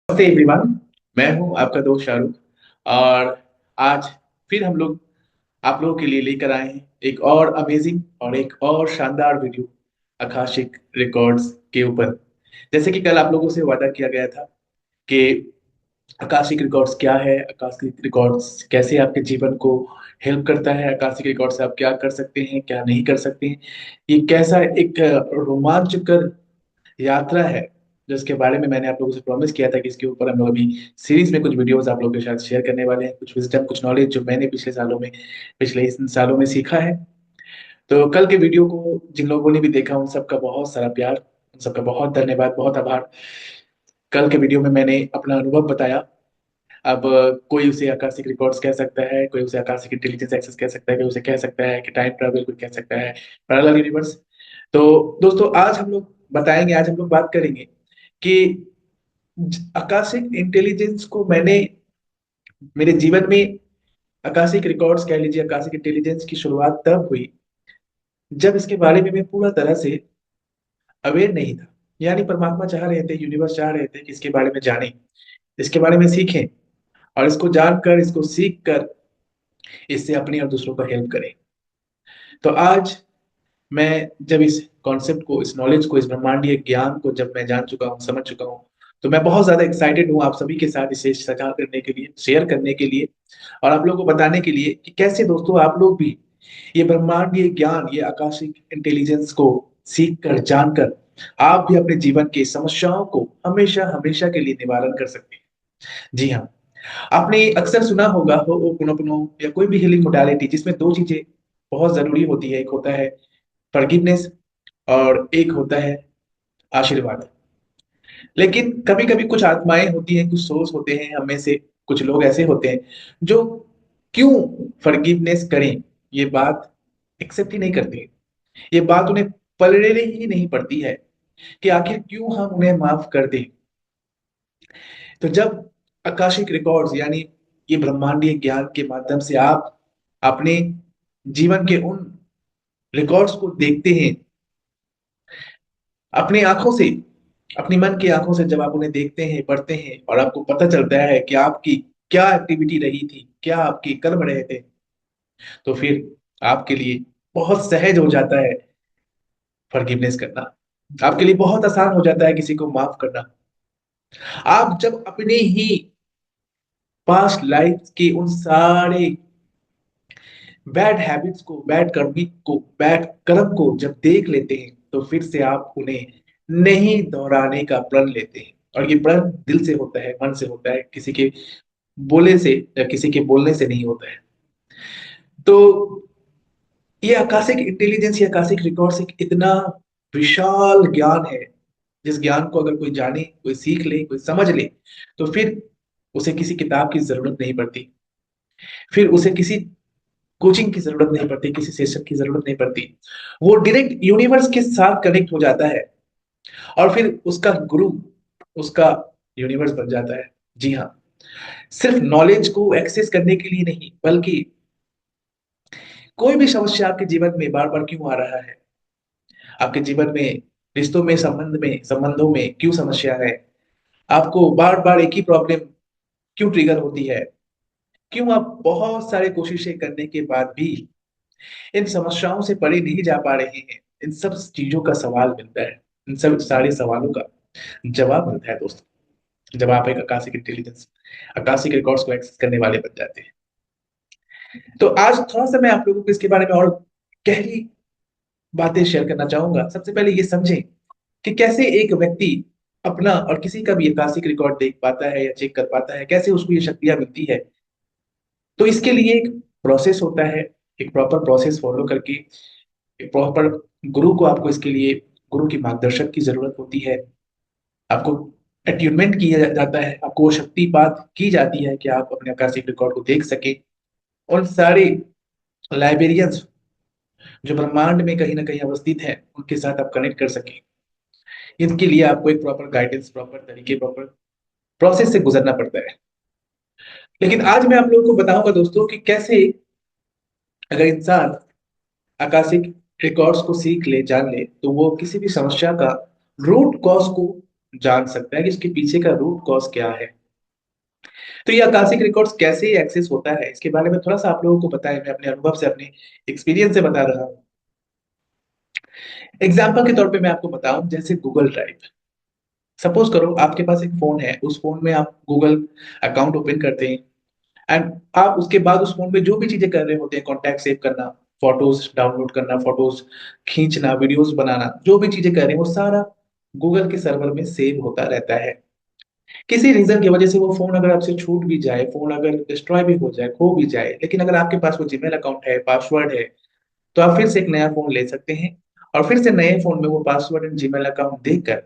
नमस्ते एवरीवन। मैं हूं आपका दोस्त शाहरुख। और आज फिर हम लोग आप लोगों के लिए लेकर आए हैं एक और अमेजिंग और एक और शानदार वीडियो आकाशिक रिकॉर्ड्स के ऊपर। जैसे कि कल आप लोगों से वादा किया गया था कि आकाशिक रिकॉर्ड्स क्या है, आकाशिक रिकॉर्ड्स कैसे आपके जीवन को हेल्प करता है, आकाशिक रिकॉर्ड से आप क्या कर सकते हैं क्या नहीं कर सकते हैं, ये कैसा एक रोमांचकर यात्रा है जिसके बारे में मैंने आप लोगों से प्रॉमिस किया था कि इसके ऊपर हम लोग अभी सीरीज में कुछ वीडियोस आप लोगों के साथ शेयर करने वाले हैं, कुछ विजडम कुछ नॉलेज जो मैंने पिछले इन सालों में सीखा है। तो कल के वीडियो को जिन लोगों ने भी देखा उन सबका बहुत सारा प्यार, उन सबका बहुत धन्यवाद, बहुत आभार। कल के वीडियो में मैंने अपना अनुभव बताया। अब कोई उसे आकाशिक रिकॉर्ड्स कह सकता है, कोई उसे आकाशिक इंटेलिजेंस एक्सेस कह सकता है, कोई उसे कह सकता है कि टाइम ट्रैवल कोई कह सकता है, पैरेलल यूनिवर्स। तो दोस्तों आज हम लोग बात करेंगे कि आकाशिक इंटेलिजेंस को मैंने मेरे जीवन में, आकाशिक रिकॉर्ड्स कह लीजिए, आकाशिक इंटेलिजेंस की शुरुआत तब हुई जब इसके बारे में मैं पूरा तरह से अवेयर नहीं था। यानी परमात्मा चाह रहे थे, यूनिवर्स चाह रहे थे कि इसके बारे में जानें, इसके बारे में सीखें, और इसको जानकर, इसको सीख कर इससे अपनी और दूसरों को हेल्प करें। तो आज मैं जब इस कॉन्सेप्ट को, इस नॉलेज को, इस ब्रह्मांडीय ज्ञान को जब मैं जान चुका हूँ, समझ चुका हूँ, तो मैं बहुत ज्यादा एक्साइटेड हूँ आप सभी के साथ इसे साझा करने के लिए, शेयर करने के लिए, और आप लोगों को बताने के लिए कि कैसे दोस्तों आप लोग भी ये ब्रह्मांडीय ज्ञान, ये आकाशिक इंटेलिजेंस को सीख कर, जानकर आप भी अपने जीवन की समस्याओं को हमेशा हमेशा के लिए निवारण कर सकते हैं। जी हाँ, आपने अक्सर सुना होगा हो पुनो या कोई भी हीलिंग मोडालिटी जिसमें दो चीजें बहुत जरूरी होती है, एक होता है फॉरगिवनेस और एक होता है आशीर्वाद। लेकिन कभी कभी कुछ आत्माएं होती हैं, कुछ सोल्स होते हैं, हम में से कुछ लोग ऐसे होते हैं जो क्यों फॉरगिवनेस करें ये बात एक्सेप्ट ही नहीं करते। ये बात उन्हें पलड़े ही नहीं पड़ती है कि आखिर क्यों हम उन्हें माफ कर दें। तो जब आकाशिक रिकॉर्ड्स यानी ये ब्रह्मांडीय ज्ञान के माध्यम से आप अपने जीवन के उन रिकॉर्ड्स को देखते हैं अपनी आंखों से, अपनी मन की आंखों से, जब आप उन्हें देखते हैं, पढ़ते हैं, और आपको पता चलता है कि आपकी क्या एक्टिविटी रही थी, क्या आपके कर्म रहे थे, तो फिर आपके लिए बहुत सहज हो जाता है फॉरगिवनेस करना। आपके लिए बहुत आसान हो जाता है किसी को माफ करना। आप जब अपने ही पास्ट लाइफ के उन सारे बैड हैबिट्स को, बैड कर्म को जब देख लेते हैं, तो फिर से आप उन्हें नहीं दोहराने का प्रण लेते हैं। और ये प्रण दिल से होता है, मन से होता है, किसी के बोले से या किसी के बोलने से नहीं होता है। तो ये आकाशिक इंटेलिजेंस या आकाशिक रिकॉर्ड्स एक इतना विशाल ज्ञान है, जिस ज्ञान को अगर कोई जाने, कोई सीख ले, कोई समझ ले, तो फिर उसे किसी किताब की जरूरत नहीं पड़ती, फिर उसे किसी कोचिंग की जरूरत नहीं पड़ती, किसी सेशन की जरूरत नहीं पड़ती। वो डायरेक्ट यूनिवर्स के साथ कनेक्ट हो जाता है और फिर उसका गुरु, उसका यूनिवर्स बन जाता है। जी हाँ, सिर्फ नॉलेज को एक्सेस करने के लिए नहीं, बल्कि कोई भी समस्या आपके जीवन में बार बार क्यों आ रहा है, आपके जीवन में रिश्तों में, संबंधों में क्यों समस्या है, आपको बार बार एक ही प्रॉब्लम क्यों ट्रिगर होती है, क्यों आप बहुत सारे कोशिशें करने के बाद भी इन समस्याओं से परे नहीं जा पा रहे हैं, इन सब चीजों का सवाल मिलता है, इन सब सारे सवालों का जवाब मिलता है दोस्तों, जब आप एक आकाशिक इंटेलिजेंस, आकाशिक रिकॉर्ड्स को एक्सेस करने वाले बन जाते हैं। तो आज थोड़ा सा मैं आप लोगों को इसके बारे में और गहरी बातें शेयर करना चाहूंगा। सबसे पहले ये समझें कि कैसे एक व्यक्ति अपना और किसी का भी आकाशिक रिकॉर्ड देख पाता है या चेक कर पाता है, कैसे उसको ये शक्तियां मिलती है। तो इसके लिए एक प्रोसेस होता है, एक प्रॉपर प्रोसेस फॉलो करके, एक प्रॉपर गुरु को, आपको इसके लिए गुरु की मार्गदर्शक की जरूरत होती है। आपको अट्यूनमेंट किया जाता है, आपको वो शक्तिपात की जाती है कि आप अपने आकाशिक रिकॉर्ड को देख सके। और सारे लाइब्रेरियंस जो ब्रह्मांड में कहीं ना कहीं अवस्थित है, उनके साथ आप कनेक्ट कर सके। इनके लिए आपको एक प्रॉपर गाइडेंस, प्रॉपर तरीके, प्रॉपर प्रोसेस से गुजरना पड़ता है। लेकिन आज मैं आप लोगों को बताऊंगा दोस्तों कि कैसे अगर इंसान आकाशिक रिकॉर्ड्स को सीख ले, जान ले, तो वो किसी भी समस्या का रूट कॉज को जान सकता है कि इसके पीछे का रूट कॉज क्या है। तो ये आकाशिक रिकॉर्ड्स कैसे एक्सेस होता है, इसके बारे में थोड़ा सा आप लोगों को पता है, मैं अपने अनुभव से, अपने एक्सपीरियंस से बता रहा हूँ। एग्जाम्पल के तौर पे मैं आपको बताऊं, जैसे गूगल ड्राइव। सपोज करो आपके पास एक फोन है, उस फोन में आप गूगल अकाउंट ओपन करते हैं, एंड आप उसके बाद उस फोन में जो भी चीजें कर रहे होते हैं, कॉन्टैक्ट सेव करना, फोटोज डाउनलोड करना, फोटोज खींचना, वीडियोस बनाना, जो भी चीजें कर रहे हैं वो सारा गूगल के सर्वर में सेव होता रहता है। किसी रीजन की वजह से वो फोन अगर आपसे छूट भी जाए, फोन अगर डिस्ट्रॉय भी हो जाए, खो भी जाए, लेकिन अगर आपके पास वो जीमेल अकाउंट है, पासवर्ड है, तो आप फिर से एक नया फोन ले सकते हैं, और फिर से नए फोन में वो पासवर्ड एंड जीमेल अकाउंट देकर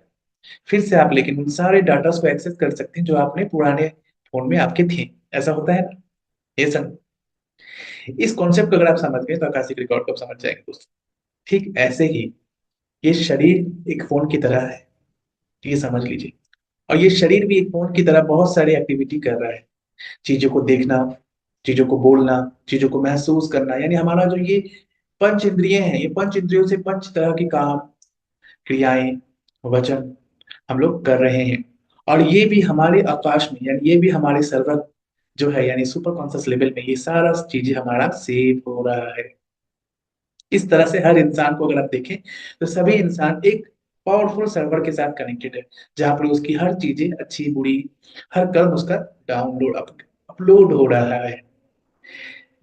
फिर से आप लेकिन उन सारे डाटा को एक्सेस कर सकते हैं जो आपने पुराने फोन में आपके थे। ऐसा होता है ना? ये सब, इस कॉन्सेप्ट को अगर आप समझ गए तो आकाशिक रिकॉर्ड को आप समझ जाएंगे दोस्तों। ठीक ऐसे ही ये शरीर एक फोन की तरह है, ये समझ लीजिए। और ये शरीर भी एक फोन की तरह बहुत सारी एक्टिविटी कर रहा है। चीजों को देखना, चीजों को बोलना, चीजों को महसूस करना, यानी हमारा जो ये पंच इंद्रिय हैं, ये पंच इंद्रियों से पंच तरह की काम, क्रियाएं, वचन हम लोग कर रहे हैं। और ये भी हमारे आकाश में, यानी ये भी हमारे सर्वर जो है, यानी सुपर कॉन्शियस लेवल में ये सारा चीजें हमारा सेव हो रहा है। इस तरह से हर इंसान को अगर आप देखें तो सभी इंसान एक पावरफुल सर्वर के साथ कनेक्टेड है, जहां पर उसकी हर चीजें, अच्छी बुरी, हर कर्म उसका डाउनलोड अपलोड हो रहा है।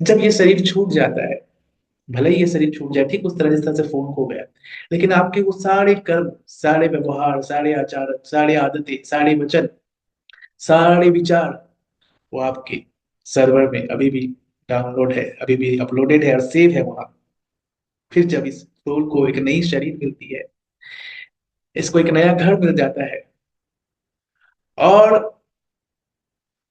जब ये शरीर छूट जाता है, भले ही ये शरीर छूट जाए, ठीक उस तरह जिस तरह से फोन खो गया, लेकिन आपके वो सारे कर्म, सारे व्यवहार, सारे आचार, सारे आदतें, सारे वचन, सारे विचार, वो आपके सर्वर में अभी भी डाउनलोड है, अभी भी अपलोडेड है और सेव है वहां। फिर जब इस सोल को एक नई शरीर मिलती है, इसको एक नया घर मिल जाता है, और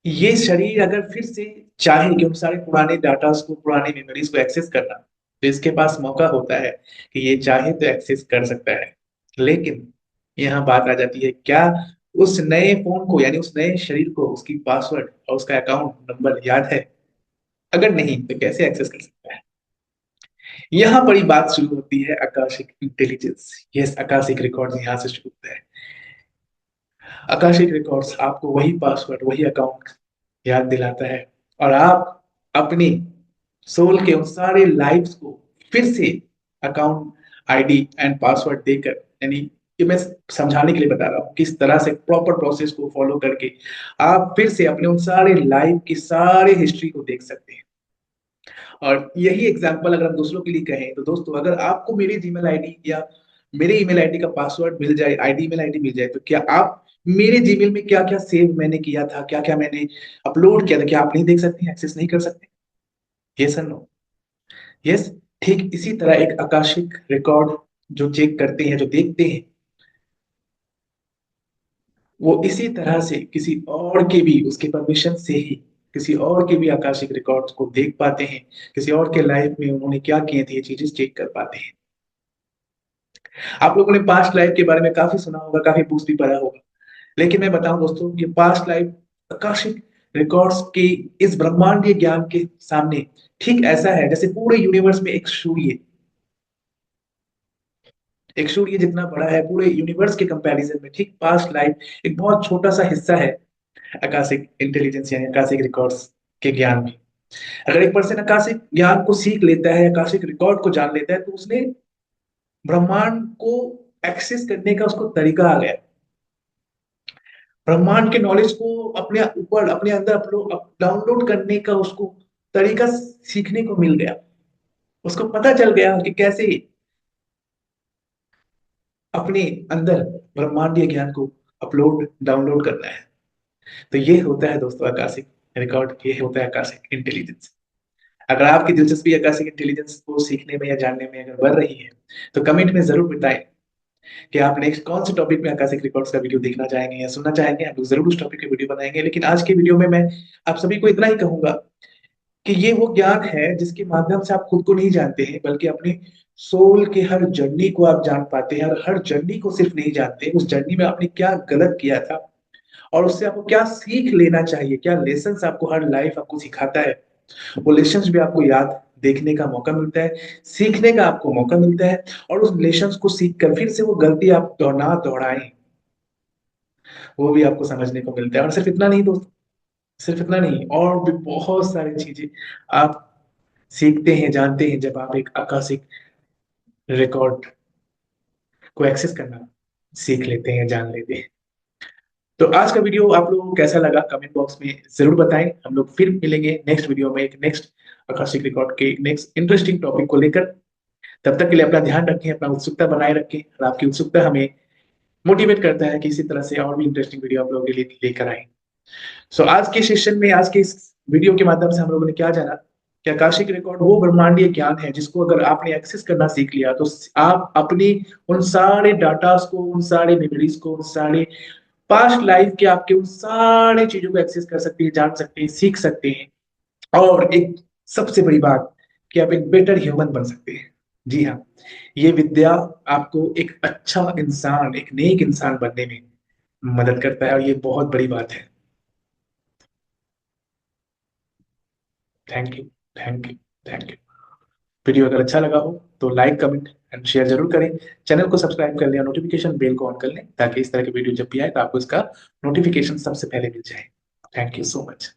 ये शरीर अगर फिर से चाहे कि उन सारे पुराने डाटा को, पुराने मेमोरीज को एक्सेस करना, तो इसके पास मौका होता है कि ये चाहे तो एक्सेस कर सकता है। लेकिन यहाँ बात आ जाती है, क्या उस नए फोन को, यानी उस नए शरीर को, उसकी पासवर्ड और उसका अकाउंट नंबर याद है? अगर नहीं तो कैसे एक्सेस कर सकता है? यहाँ बड़ी बात शुरू होती है, Akashic intelligence. Yes, Akashic record यहाँ से शुरू होता है। आकाशिक रिकॉर्ड्स आपको वही पासवर्ड, वही अकाउंट याद दिलाता है, और आप अपनी सोल के उन सारे लाइव्स को फिर से अकाउंट आईडी एंड पासवर्ड देकर, यानी ये मैं समझाने के लिए बता रहा हूँ किस तरह से प्रॉपर प्रोसेस को फॉलो करके आप फिर से अपने उन सारे लाइव की सारे हिस्ट्री को देख सकते हैं। और यही एग्जांपल अगर हम दूसरों के लिए कहें तो दोस्तों, अगर आपको मेरी जीमेल आईडी या मेरे ईमेल आईडी का पासवर्ड मिल जाए, आईडी ईमेल आईडी मिल जाए, तो क्या आप मेरे जीमेल में क्या क्या सेव मैंने किया था, क्या क्या मैंने अपलोड किया था, क्या आप नहीं देख सकते, एक्सेस नहीं कर सकते? यस और नो? यस। ठीक इसी तरह एक आकाशिक रिकॉर्ड जो चेक करते हैं, जो देखते हैं, वो इसी तरह से किसी और के भी, उसके परमिशन से ही किसी और के भी आकाशिक रिकॉर्ड्स को देख पाते हैं, किसी और के लाइफ में उन्होंने क्या किए थे, ये चीजें चेक कर पाते हैं। आप लोगों ने पास्ट लाइफ के बारे में काफी सुना होगा, काफी बुक्स भी पढ़ा होगा, लेकिन मैं बताऊं दोस्तों, ये पास्ट लाइफ आकाशिक रिकॉर्ड्स के इस ब्रह्मांडीय ज्ञान के सामने ठीक ऐसा है जैसे पूरे यूनिवर्स में एक सूर्य जितना बड़ा है पूरे यूनिवर्स के कंपैरिजन में, ठीक पास्ट लाइफ एक बहुत छोटा सा हिस्सा है आकाशिक इंटेलिजेंस यानी आकाशिक रिकॉर्ड्स के ज्ञान में। अगर एक पर्सन आकाशिक ज्ञान को सीख लेता है, आकाशिक रिकॉर्ड को जान लेता है, तो उसने ब्रह्मांड को एक्सेस करने का उसको तरीका आ गया। ब्रह्मांड के नॉलेज को अपने ऊपर, अपने अंदर अपलोड, डाउनलोड करने का उसको तरीका सीखने को मिल गया। उसको पता चल गया कि कैसे अपने अंदर ब्रह्मांडीय ज्ञान को अपलोड, डाउनलोड करना है। तो ये होता है दोस्तों आकाशिक रिकॉर्ड, ये होता है आकाशिक इंटेलिजेंस। अगर आपकी दिलचस्पी आकाशिक इंटेलिजेंस को सीखने में या जानने में अगर बढ़ रही है, तो कमेंट में जरूर बताएं कि आप नेक्स्ट कौन से टॉपिक में आकाशिक रिकॉर्ड्स का वीडियो देखना चाहेंगे या सुनना चाहेंगे। हम लोग जरूर उस टॉपिक पे वीडियो बनाएंगे, लेकिन आज के वीडियो में मैं आप सभी को इतना ही कहूंगा कि ये वो ज्ञान है जिसके माध्यम से आप खुद को नहीं जानते हैं, बल्कि अपने सोल के हर जर्नी को आप जान पाते हैं। और हर जर्नी को सिर्फ नहीं जानते, उस जर्नी में आपने क्या गलत किया था और उससे आपको क्या सीख लेना चाहिए, क्या लेसन आपको हर लाइफ आपको सिखाता है, वो लेसन भी आपको याद देखने का मौका मिलता है, सीखने का आपको मौका मिलता है। और उस लेसन को सीख कर फिर से वो गलती आप दोहराएं, वो भी आपको समझने को मिलता है। और सिर्फ इतना नहीं दोस्त, सिर्फ इतना नहीं, और भी बहुत सारी चीजें आप सीखते हैं, जानते हैं, जब आप एक आकाशिक रिकॉर्ड को एक्सेस करना सीख लेते हैं, जान लेते हैं। तो आज का वीडियो आप लोगों को कैसा लगा कमेंट बॉक्स में जरूर बताएं। हम लोग फिर मिलेंगे नेक्स्ट वीडियो में एक नेक्स्ट आकाशिक रिकॉर्ड के नेक्स्ट इंटरेस्टिंग टॉपिक को लेकर। तब तक के लिए अपना ध्यान रखें, अपना उत्सुकता बनाए रखें, और आपकी उत्सुकता हमें मोटिवेट करता है कि इसी तरह से और भी इंटरेस्टिंग वीडियो आप लोगों के लिए लेकर आए। सो आज के सेशन में, आज के इस वीडियो के माध्यम से हम लोगों ने क्या जाना कि आकाशिक रिकॉर्ड वो ब्रह्मांडीय ज्ञान है जिसको अगर आपने एक्सेस करना सीख लिया तो आप अपनी उन सारे डाटास को, उन सारे मेमोरीज को, उन सारे पास्ट लाइफ के आपके उन सारे चीजों को एक्सेस कर सकते हैं, जान सकते हैं, सीख सकते हैं। और एक सबसे बड़ी बात कि आप एक बेटर ह्यूमन बन सकते हैं। जी हाँ, ये विद्या आपको एक अच्छा इंसान, एक नेक इंसान बनने में मदद करता है, और ये बहुत बड़ी बात है। Thank you, thank you, thank you. Video अगर अच्छा लगा हो तो लाइक, कमेंट एंड शेयर जरूर करें। चैनल को सब्सक्राइब कर लें और नोटिफिकेशन बेल को ऑन कर लें, ताकि इस तरह की वीडियो जब भी आए तो आपको इसका नोटिफिकेशन सबसे पहले मिल जाए। Thank you so much.